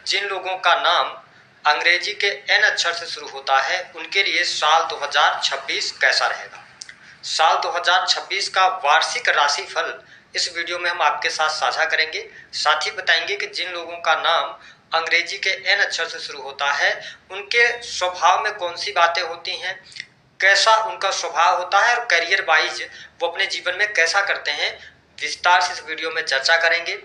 जिन लोगों का नाम अंग्रेजी के एन अक्षर से शुरू होता है उनके लिए साल 2026 कैसा रहेगा। साल 2026 का वार्षिक राशिफल इस वीडियो में हम आपके साथ साझा करेंगे। साथ ही बताएंगे कि जिन लोगों का नाम अंग्रेजी के एन अक्षर से शुरू होता है उनके स्वभाव में कौन सी बातें होती हैं, कैसा उनका स्वभाव होता है और करियर वाइज वो अपने जीवन में कैसा करते हैं, विस्तार से इस वीडियो में चर्चा करेंगे।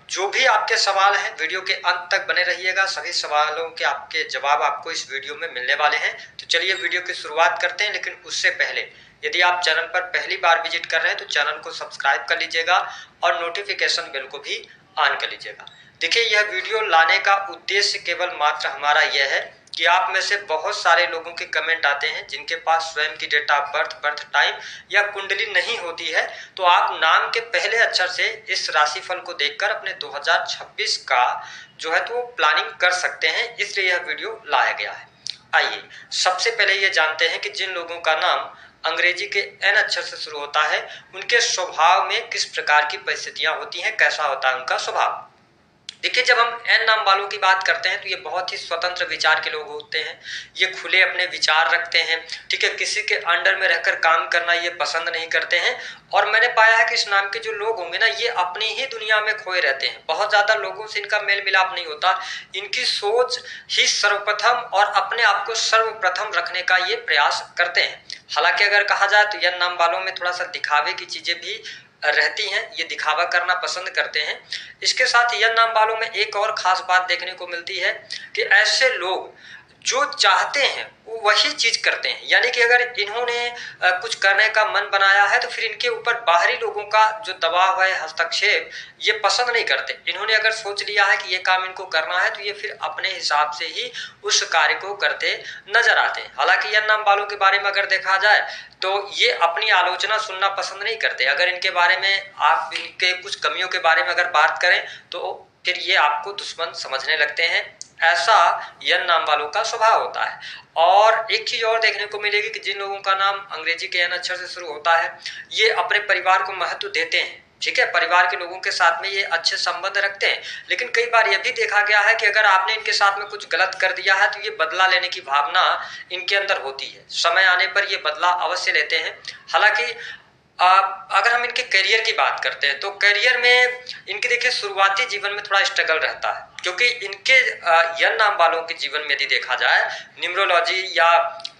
जो भी आपके सवाल हैं वीडियो के अंत तक बने रहिएगा, सभी सवालों के आपके जवाब आपको इस वीडियो में मिलने वाले हैं। तो चलिए वीडियो की शुरुआत करते हैं, लेकिन उससे पहले यदि आप चैनल पर पहली बार विजिट कर रहे हैं तो चैनल को सब्सक्राइब कर लीजिएगा और नोटिफिकेशन बेल को भी ऑन कर लीजिएगा। देखिए, यह वीडियो लाने का उद्देश्य केवल मात्र हमारा यह है कि आप में से बहुत सारे लोगों के कमेंट आते हैं जिनके पास स्वयं की date of birth, birth time या कुंडली नहीं होती है, तो आप नाम के पहले अक्षर से इस राशिफल को देखकर अपने 2026 का जो है तो वो प्लानिंग कर सकते हैं, इसलिए यह वीडियो लाया गया है। आइए सबसे पहले ये जानते हैं कि जिन लोगों का नाम अंग्रेजी के एन अक्षर से शुरू होता है उनके स्वभाव में किस प्रकार की परिस्थितियां होती हैं, कैसा होता है उनका स्वभाव। देखिए, जब हम एन नाम वालों की बात करते हैं तो ये बहुत ही स्वतंत्र विचार के लोग होते हैं। ये खुले अपने विचार रखते हैं, ठीक है, किसी के अंडर में रहकर काम करना ये पसंद नहीं करते हैं। और मैंने पाया है कि इस नाम के जो लोग होंगे ना, ये अपनी ही दुनिया में खोए रहते हैं। बहुत ज्यादा लोगों से इनका मेल मिलाप नहीं होता। इनकी सोच ही सर्वप्रथम और अपने आप को सर्वप्रथम रखने का ये प्रयास करते हैं। हालांकि अगर कहा जाए तो यह नाम वालों में थोड़ा सा दिखावे की चीजें भी रहती हैं, ये दिखावा करना पसंद करते हैं। इसके साथ यह नाम वालों में एक और खास बात देखने को मिलती है कि ऐसे लोग जो चाहते हैं वो वही चीज करते हैं। यानी कि अगर इन्होंने कुछ करने का मन बनाया है तो फिर इनके ऊपर बाहरी लोगों का जो दबाव है, हस्तक्षेप, ये पसंद नहीं करते। इन्होंने अगर सोच लिया है कि ये काम इनको करना है तो ये फिर अपने हिसाब से ही उस कार्य को करते नजर आते हैं। हालांकि यह नाम वालों के बारे में अगर देखा जाए तो ये अपनी आलोचना सुनना पसंद नहीं करते। अगर इनके बारे में आप इनके कुछ कमियों के बारे में अगर बात करें तो फिर ये आपको दुश्मन समझने लगते हैं। ऐसा यन नाम वालों का स्वभाव होता है। और एक चीज और देखने को मिलेगी कि जिन लोगों का नाम अंग्रेजी के एन अक्षर से शुरू होता है ये अपने परिवार को महत्व देते हैं, ठीक है, परिवार के लोगों के साथ में ये अच्छे संबंध रखते हैं। लेकिन कई बार यह भी देखा गया है कि अगर आपने इनके साथ में कुछ गलत कर दिया है तो ये बदला लेने की भावना इनके अंदर होती है। समय आने पर ये बदला अवश्य लेते हैं। हालांकि अगर हम इनके करियर की बात करते हैं तो करियर में इनके देखिए शुरुआती जीवन में थोड़ा स्ट्रगल रहता है, क्योंकि इनके यन नाम वालों के जीवन में यदि देखा जाए न्यूमरोलॉजी या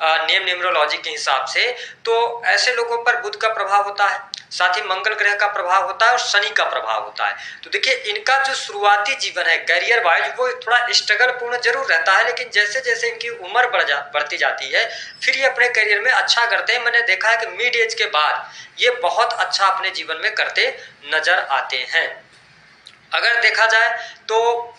नेम न्यूमरोलॉजी के हिसाब से तो ऐसे लोगों पर बुध का प्रभाव होता है, साथ ही मंगल ग्रह का प्रभाव होता है और शनि का प्रभाव होता है। तो देखिए, इनका जो शुरुआती जीवन है करियर वाइज वो थोड़ा स्ट्रगल पूर्ण जरूर रहता है, लेकिन जैसे जैसे इनकी उम्र बढ़ती जाती है फिर ये अपने करियर में अच्छा करते हैं। मैंने देखा है कि मिड एज के बाद ये बहुत अच्छा अपने जीवन में करते नजर आते हैं। अगर देखा जाए तो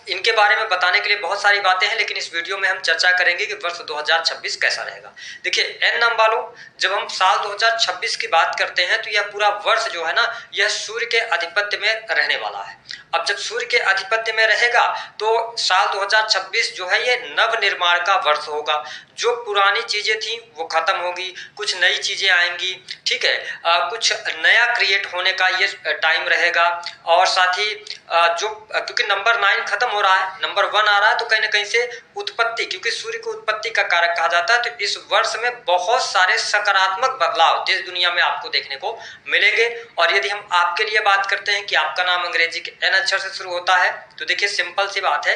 इनके बारे में बताने के लिए बहुत सारी बातें हैं, लेकिन इस वीडियो में हम चर्चा करेंगे कि वर्ष 2026 कैसा रहेगा। देखिए, एन नाम वालों, जब हम साल 2026 की बात करते हैं तो यह पूरा वर्ष जो है ना, यह सूर्य के आधिपत्य में रहने वाला है। अब जब सूर्य के आधिपत्य में रहेगा तो साल 2026 जो है ये नव निर्माण का वर्ष होगा। जो पुरानी चीजें थी वो खत्म होगी, कुछ नई चीजें आएंगी, ठीक है, कुछ नया क्रिएट होने का ये टाइम रहेगा। और साथ ही क्योंकि नंबर 9 खत्म हो रहा है, नंबर 1 आ रहा है, तो कहीं ना कहीं से उत्पत्ति, क्योंकि सूर्य को उत्पत्ति का कारक कहा जाता है, तो इस वर्ष में बहुत सारे सकारात्मक बदलाव देश दुनिया में आपको देखने को मिलेंगे। और यदि हम आपके लिए बात करते हैं कि आपका नाम अंग्रेजी के एन अक्षर से शुरू होता है तो देखिए सिंपल सी बात है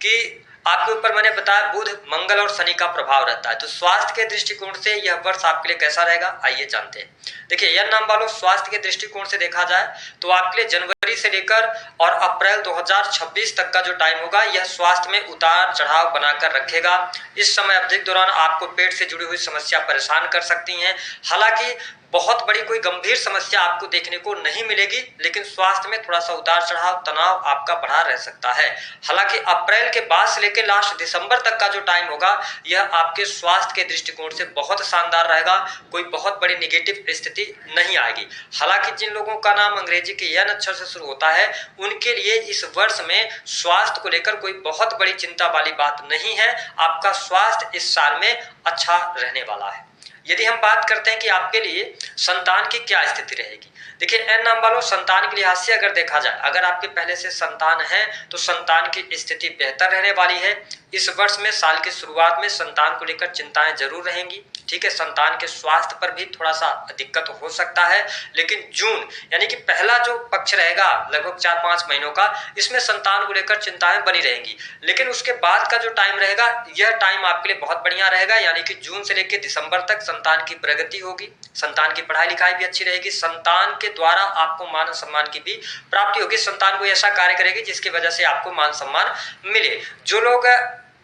कि आपके ऊपर मैंने बताया बुध, मंगल और शनि का प्रभाव रहता है। तो स्वास्थ्य के दृष्टिकोण से यह वर्ष आपके लिए कैसा रहेगा, आइए जानते हैं। देखिए, यह नाम वालों स्वास्थ्य के दृष्टिकोण से देखा जाए तो आपके लिए जनवरी से लेकर और अप्रैल 2026 तक का जो टाइम होगा यह स्वास्थ्य में उतार चढ़ाव बनाकर रखेगा। इस समय अवधि के दौरान आपको पेट से जुड़ी हुई समस्या परेशान कर सकती हैं। हालांकि बहुत बड़ी कोई गंभीर समस्या आपको देखने को नहीं मिलेगी, लेकिन स्वास्थ्य में थोड़ा सा उतार चढ़ाव, तनाव आपका बढ़ा रह सकता है। हालांकि अप्रैल के बाद से लेकर लास्ट दिसंबर तक का जो टाइम होगा यह आपके स्वास्थ्य के दृष्टिकोण से बहुत शानदार रहेगा, कोई बहुत बड़ी नेगेटिव स्थिति नहीं आएगी। हालांकि जिन लोगों का नाम अंग्रेजी के यन अक्षर से शुरू होता है उनके लिए इस वर्ष में स्वास्थ्य को लेकर कोई बहुत बड़ी चिंता वाली बात नहीं है। आपका स्वास्थ्य इस साल में अच्छा रहने वाला है। यदि हम बात करते हैं कि आपके लिए संतान की क्या स्थिति रहेगी, देखिए एन नाम वालों, संतान के लिहाज से अगर देखा जाए, अगर आपके पहले से संतान है तो संतान की स्थिति बेहतर रहने वाली है। इस वर्ष में साल की शुरुआत में संतान को लेकर चिंताएं जरूर रहेंगी। ठीक है, संतान के स्वास्थ्य पर भी थोड़ा सा दिक्कत हो सकता है, लेकिन जून यानी कि पहला जो पक्ष रहेगा लगभग 4-5 महीनों का, इसमें संतान को लेकर चिंताएं बनी रहेंगी। लेकिन उसके बाद का जो टाइम रहेगा, यह टाइम आपके लिए बहुत बढ़िया रहेगा, यानी कि जून से लेकर दिसंबर तक संतान की प्रगति होगी, संतान की पढ़ाई लिखाई भी अच्छी रहेगी, संतान के द्वारा आपको मान सम्मान की भी प्राप्ति होगी। संतान कोई ऐसा कार्य करेगी जिसकी वजह से आपको मान सम्मान मिले। जो लोग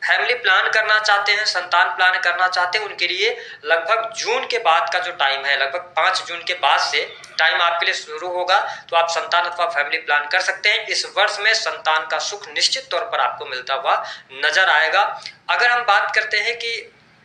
फैमिली प्लान करना चाहते हैं, संतान प्लान करना चाहते हैं, उनके लिए लगभग जून के बाद का जो टाइम है, लगभग 5 जून के बाद से टाइम आपके लिए शुरू होगा, तो आप संतान अथवा फैमिली प्लान कर सकते हैं। इस वर्ष में संतान का सुख निश्चित तौर पर आपको मिलता हुआ नजर आएगा। अगर हम बात करते हैं कि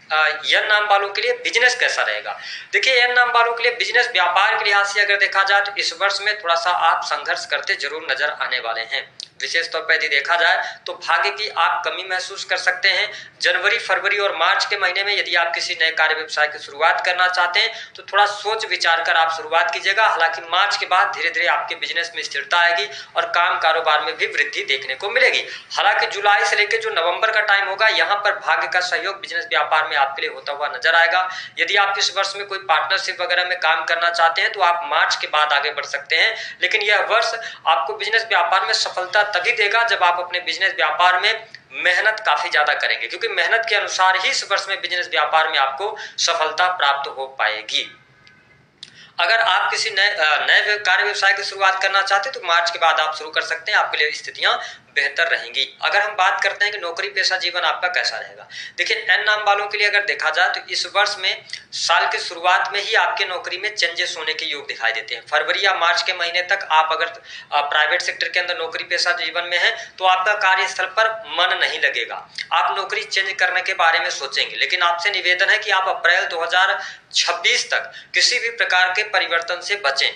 एन नाम वालों के लिए बिजनेस कैसा रहेगा, देखिए एन नाम वालों के लिए बिजनेस व्यापार के लिहाज से अगर देखा जाए तो इस वर्ष में थोड़ा सा आप संघर्ष करते जरूर नजर आने वाले हैं। विशेष तौर पर यदि देखा जाए तो भाग्य की आप कमी महसूस कर सकते हैं। जनवरी, फरवरी और मार्च के महीने में यदि आप किसी नए कार्य व्यवसाय की शुरुआत करना चाहते हैं तो थोड़ा सोच विचार कर आप शुरुआत कीजिएगा। हालांकि मार्च के बाद धीरे धीरे आपके बिजनेस में स्थिरता आएगी और काम कारोबार में भी वृद्धि देखने को मिलेगी। हालांकि जुलाई से लेकर जो नवंबर का टाइम होगा, यहाँ पर भाग्य का सहयोग बिजनेस व्यापार में आपके लिए होता हुआ नजर आएगा। यदि आप इस वर्ष में कोई पार्टनरशिप वगैरह में काम करना चाहते हैं तो आप मार्च के बाद आगे बढ़ सकते हैं। लेकिन यह वर्ष आपको बिजनेस व्यापार में सफलता तभी देगा जब आप अपने बिजनेस व्यापार में मेहनत काफी ज्यादा करेंगे, क्योंकि मेहनत के अनुसार ही इस वर्ष में बिजनेस व्यापार में आपको सफलता प्राप्त हो पाएगी। अगर आप किसी नए कार्य व्यवसाय की शुरुआत करना चाहते हैं तो मार्च के बाद आप शुरू कर सकते हैं, आपके लिए स्थितियां बेहतर रहेंगी। अगर हम बात करते हैं कि नौकरी पेशा जीवन आपका कैसा रहेगा, देखिए एन नाम वालों के लिए अगर देखा जाए तो इस वर्ष में साल की शुरुआत में ही आपके नौकरी में चेंजेस होने के योग दिखाई देते हैं। फरवरी या मार्च के महीने तक आप अगर प्राइवेट सेक्टर के अंदर नौकरी पेशा जीवन में है तो आपका कार्यस्थल पर मन नहीं लगेगा, आप नौकरी चेंज करने के बारे में सोचेंगे। लेकिन आपसे निवेदन है कि आप अप्रैल 2026 तक किसी भी प्रकार के परिवर्तन से बचें।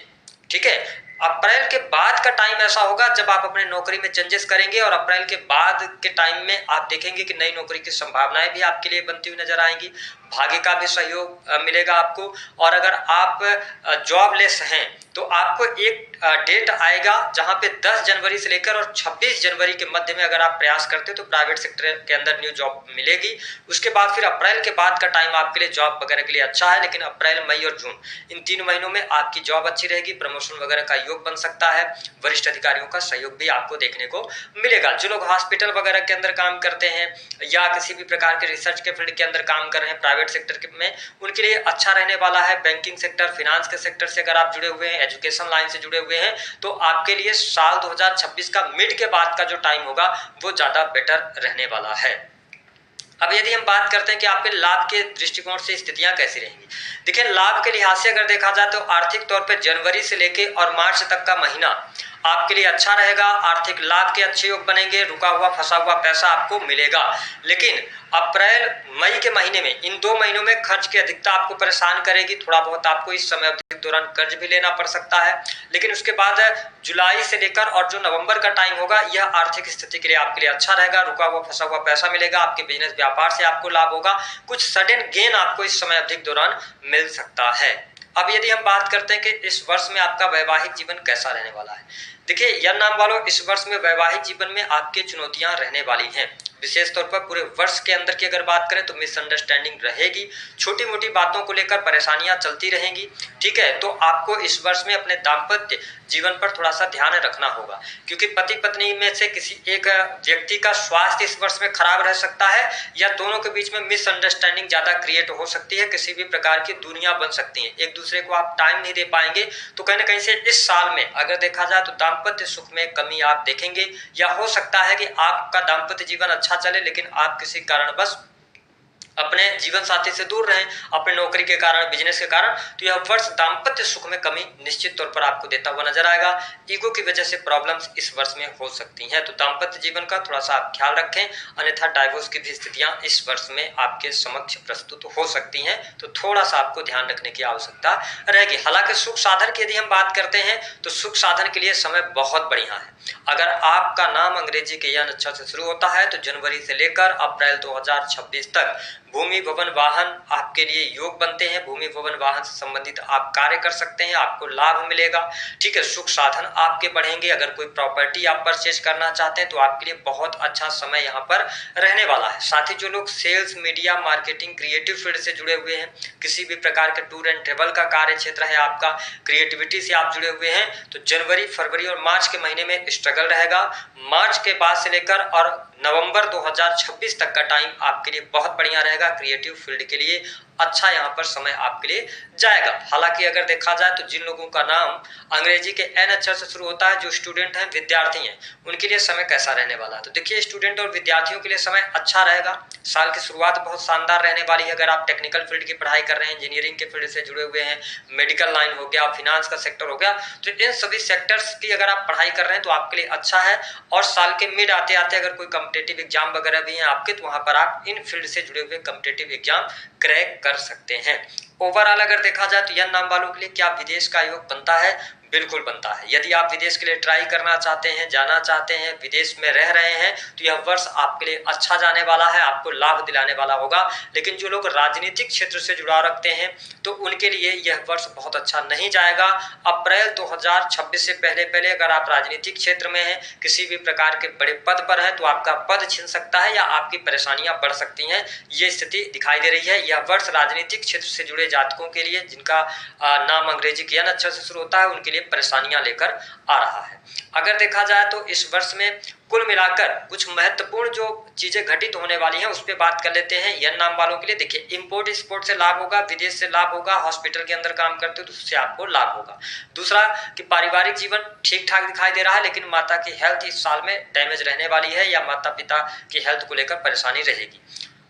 ठीक है, अप्रैल के बाद का टाइम ऐसा होगा जब आप अपने नौकरी में चेंजेस करेंगे और अप्रैल के बाद के टाइम में आप देखेंगे कि नई नौकरी की संभावनाएं भी आपके लिए बनती हुई नजर आएंगी, भाग्य का भी सहयोग मिलेगा आपको। और अगर आप जॉबलेस हैं तो आपको एक डेट आएगा जहां पे 10 जनवरी से लेकर और 26 जनवरी के मध्य में अगर आप प्रयास करते हो तो प्राइवेट सेक्टर के अंदर न्यू जॉब मिलेगी। उसके बाद फिर अप्रैल के बाद का टाइम आपके लिए जॉब वगैरह के लिए अच्छा है, लेकिन अप्रैल, मई और जून इन 3 महीनों में आपकी जॉब अच्छी रहेगी, प्रमोशन वगैरह का योग बन सकता है, वरिष्ठ अधिकारियों का सहयोग भी आपको देखने को मिलेगा। जो लोग हॉस्पिटल वगैरह के अंदर काम करते हैं या किसी भी प्रकार के रिसर्च के फील्ड के अंदर काम कर रहे हैं प्राइवेट सेक्टर में, उनके लिए अच्छा रहने वाला है। बैंकिंग सेक्टर, फिनांस के सेक्टर से अगर आप जुड़े हुए हैं, एजुकेशन लाइन से जुड़े हुए हैं, तो आपके लिए साल 2026 का मिड के बाद का जो टाइम होगा वो ज्यादा बेटर रहने वाला है। अब यदि हम बात करते हैं कि आपके लाभ के दृष्टिकोण से स्थितियां कैसी रहेंगी, देखिए लाभ के लिहाज से अगर देखा जाए तो आर्थिक तौर पर जनवरी से लेके और मार्च तक का महीना आपके लिए अच्छा रहेगा। आर्थिक लाभ के अच्छे योग बनेंगे, रुका हुआ फंसा हुआ पैसा आपको मिलेगा। लेकिन अप्रैल, मई के महीने में, इन 2 महीनों में खर्च की अधिकता आपको परेशान करेगी। थोड़ा बहुत आपको इस समय अवधि के दौरान कर्ज भी लेना पड़ सकता है। लेकिन उसके बाद जुलाई से लेकर और जो नवंबर का टाइम होगा, यह आर्थिक स्थिति के लिए आपके लिए अच्छा रहेगा। रुका हुआ फंसा हुआ पैसा मिलेगा, आपके बिजनेस व्यापार से आपको लाभ होगा, कुछ सडन गेन आपको इस समय अवधि के दौरान मिल सकता है। अब यदि हम बात करते हैं कि इस वर्ष में आपका वैवाहिक जीवन कैसा रहने वाला है, देखिए एन नाम वालों, इस वर्ष में वैवाहिक जीवन में आपकी चुनौतियां रहने वाली हैं। विशेष तौर पर पूरे वर्ष के अंदर की अगर बात करें तो मिसअंडरस्टैंडिंग रहेगी, छोटी मोटी बातों को लेकर परेशानियां चलती रहेंगी। ठीक है, तो आपको इस वर्ष में अपने दाम्पत्य जीवन पर थोड़ा सा ध्यान रखना होगा, क्योंकि पति पत्नी में से किसी एक व्यक्ति का स्वास्थ्य इस वर्ष में खराब रह सकता है या दोनों के बीच में मिसअंडरस्टैंडिंग ज्यादा क्रिएट हो सकती है, किसी भी प्रकार की दूरियां बन सकती हैं, एक दूसरे को आप टाइम नहीं दे पाएंगे। तो कहीं ना कहीं से इस साल में अगर देखा जाए तो दाम्पत्य सुख में कमी आप देखेंगे, या हो सकता है कि आपका दाम्पत्य जीवन अच्छा चले लेकिन आप किसी कारणवश अपने जीवन साथी से दूर रहें, अपने नौकरी के कारण, बिजनेस के कारण, तो यह वर्ष दाम्पत्य सुख में कमी निश्चित तौर पर आपको देता हुआ नजर आएगा। ईगो की वजह से प्रॉब्लम्स इस वर्ष में हो सकती हैं, तो दाम्पत्य जीवन का थोड़ा सा आप ख्याल रखें, अन्यथा डाइवोर्स की भी स्थितियां इस वर्ष में आपके समक्ष प्रस्तुत हो सकती हैं, तो थोड़ा सा आपको ध्यान रखने की आवश्यकता रहेगी। हालांकि सुख साधन की यदि हम बात करते हैं तो सुख साधन के लिए समय बहुत बढ़िया है। अगर आपका नाम अंग्रेजी के एन अक्षर से शुरू होता है तो जनवरी से लेकर अप्रैल 2026 तक भूमि भवन वाहन आपके लिए योग बनते हैं। भूमि भवन वाहन से संबंधित आप कार्य कर सकते हैं, आपको लाभ मिलेगा। ठीक है, सुख साधन आपके बढ़ेंगे। अगर कोई प्रॉपर्टी आप परचेज करना चाहते हैं तो आपके लिए बहुत अच्छा समय यहाँ पर रहने वाला है। साथ ही जो लोग sales, media, marketing, creative field से जुड़े हुए हैं, किसी भी प्रकार के टूर एंड ट्रेवल का कार्य क्षेत्र है आपका, क्रिएटिविटी से आप जुड़े हुए हैं, तो जनवरी, फरवरी और मार्च के महीने में स्ट्रगल रहेगा। मार्च के बाद से लेकर और नवंबर 2026 तक का टाइम आपके लिए बहुत बढ़िया रहेगा। क्रिएटिव फील्ड के लिए अच्छा यहाँ पर समय आपके लिए जाएगा। हालांकि अगर देखा जाए तो जिन लोगों का नाम अंग्रेजी के एन अक्षर से शुरू होता है, जो स्टूडेंट हैं, विद्यार्थी हैं, उनके लिए समय कैसा रहने वाला है? तो देखिए, स्टूडेंट और विद्यार्थियों के लिए समय अच्छा रहेगा। साल की शुरुआत बहुत शानदार रहने वाली है। अगर आप टेक्निकल फील्ड की पढ़ाई कर रहे हैं, इंजीनियरिंग के फील्ड से जुड़े हुए हैं, मेडिकल लाइन हो गया, फिनांस का सेक्टर हो गया, तो इन सभी सेक्टर्स की अगर आप पढ़ाई कर रहे हैं तो आपके लिए अच्छा है। और साल के मिड आते आते अगर कोई कॉम्पिटेटिव एग्जाम वगैरह भी हैं आपके, तो वहां पर आप इन फील्ड से जुड़े हुए कॉम्पिटेटिव एग्जाम क्रैक कर सकते हैं। ओवरऑल अगर देखा जाए तो यह नाम वालों के लिए क्या विदेश का योग बनता है? बिल्कुल बनता है। यदि आप विदेश के लिए ट्राई करना चाहते हैं, जाना चाहते हैं, विदेश में रह रहे हैं, तो यह वर्ष आपके लिए अच्छा जाने वाला है, आपको लाभ दिलाने वाला होगा। लेकिन जो लोग राजनीतिक क्षेत्र से जुड़ाव रखते हैं तो उनके लिए यह वर्ष बहुत अच्छा नहीं जाएगा। अप्रैल 2026 से पहले अगर आप राजनीतिक क्षेत्र में हैं, किसी भी प्रकार के बड़े पद पर हैं, तो आपका पद छिन सकता है या आपकी परेशानियां बढ़ सकती हैं। ये स्थिति दिखाई दे रही है। यह वर्ष राजनीतिक क्षेत्र से जुड़े जातकों के लिए, जिनका नाम अंग्रेजी के एन अक्षर से शुरू होता है, उनके लिए परेशानियां लेकर आ रहा है। अगर देखा जाए तो इस वर्ष में कुल मिलाकर कुछ महत्वपूर्ण जो चीजें घटित होने वाली हैं उस पर बात कर लेते हैं। यन नाम वालों के लिए देखिए, इंपोर्ट एक्सपोर्ट से लाभ होगा, विदेश से लाभ होगा, हॉस्पिटल के अंदर काम करते हो तो उससे आपको लाभ होगा। दूसरा कि पारिवारिक जीवन ठीक ठाक दिखाई दे रहा है, लेकिन माता की हेल्थ इस साल में डैमेज रहने वाली है या माता पिता की हेल्थ को लेकर परेशानी रहेगी।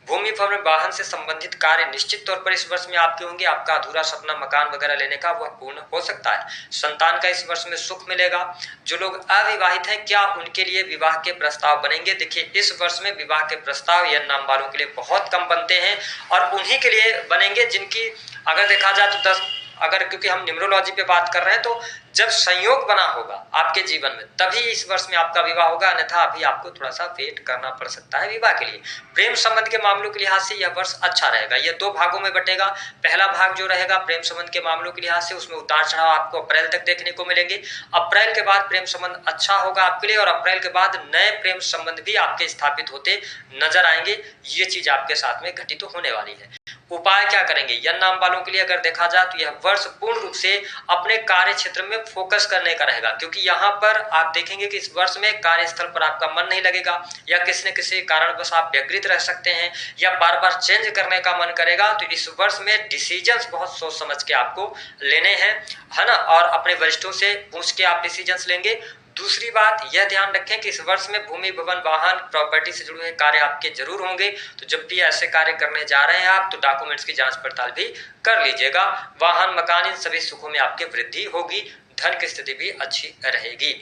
भूमि भवन वाहन से संबंधित कार्य निश्चित तौर पर इस वर्ष में आपके होंगे। आपका अधूरा सपना मकान वगैरह लेने का वह पूर्ण हो सकता है। संतान का इस वर्ष में सुख मिलेगा। जो लोग अविवाहित हैं, क्या उनके लिए विवाह के प्रस्ताव बनेंगे? देखिए, इस वर्ष में विवाह के प्रस्ताव यन नाम वालों के लिए बहुत कम बनते हैं और उन्हीं के लिए बनेंगे जिनकी अगर देखा जाए तो क्योंकि हम न्यूमरोलॉजी पे बात कर रहे हैं, तो जब संयोग बना होगा आपके जीवन में तभी इस वर्ष में आपका विवाह होगा, अन्यथा अभी आपको थोड़ा सा वेट करना पड़ सकता है विवाह के लिए। प्रेम संबंध के मामलों के लिहाज से यह वर्ष अच्छा रहेगा। यह 2 भागों में बटेगा। पहला भाग जो रहेगा प्रेम संबंध के मामलों के लिहाज से, उसमें उतार चढ़ाव आपको अप्रैल तक देखने को मिलेंगे। अप्रैल के बाद प्रेम संबंध अच्छा होगा आपके लिए और अप्रैल के बाद नए प्रेम संबंध भी आपके स्थापित होते नजर आएंगे। ये चीज आपके साथ में घटित होने वाली है। उपाय क्या करेंगे यन नाम वालों के लिए? अगर देखा जाए तो यह वर्ष पूर्ण रूप से अपने कार्य क्षेत्र में फोकस करने का रहेगा, क्योंकि यहाँ पर आप देखेंगे कि इस वर्ष में कार्यस्थल पर आपका मन नहीं लगेगा या किसी न किसी कारणवश आप व्यग्रित रह सकते हैं या बार बार चेंज करने का मन करेगा। तो इस वर्ष में डिसीजंस बहुत सोच समझ के आपको लेने हैं, है ना, और अपने वरिष्ठों से पूछ के आप डिसीजंस लेंगे। दूसरी बात यह ध्यान रखें कि इस वर्ष में भूमि भवन वाहन प्रॉपर्टी से जुड़े हुए कार्य आपके जरूर होंगे। तो जब भी ऐसे कार्य करने जा रहे हैं आप, तो डॉक्यूमेंट्स की जांच पड़ताल भी कर लीजिएगा। वाहन, मकान, इन सभी सुखों में आपकी वृद्धि होगी। धन की स्थिति भी अच्छी रहेगी।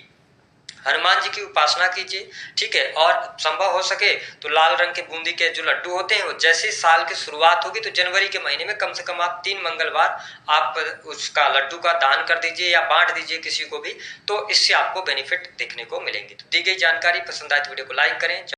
हनुमान जी की उपासना कीजिए, ठीक है, और संभव हो सके तो लाल रंग के बूंदी के जो लड्डू होते हैं, वो जैसे साल की शुरुआत होगी तो जनवरी के महीने में कम से कम आप 3 मंगलवार आप उसका लड्डू का दान कर दीजिए या बांट दीजिए किसी को भी, तो इससे आपको बेनिफिट देखने को मिलेंगे। तो दी गई जानकारी पसंद आए तो वीडियो को लाइक करें।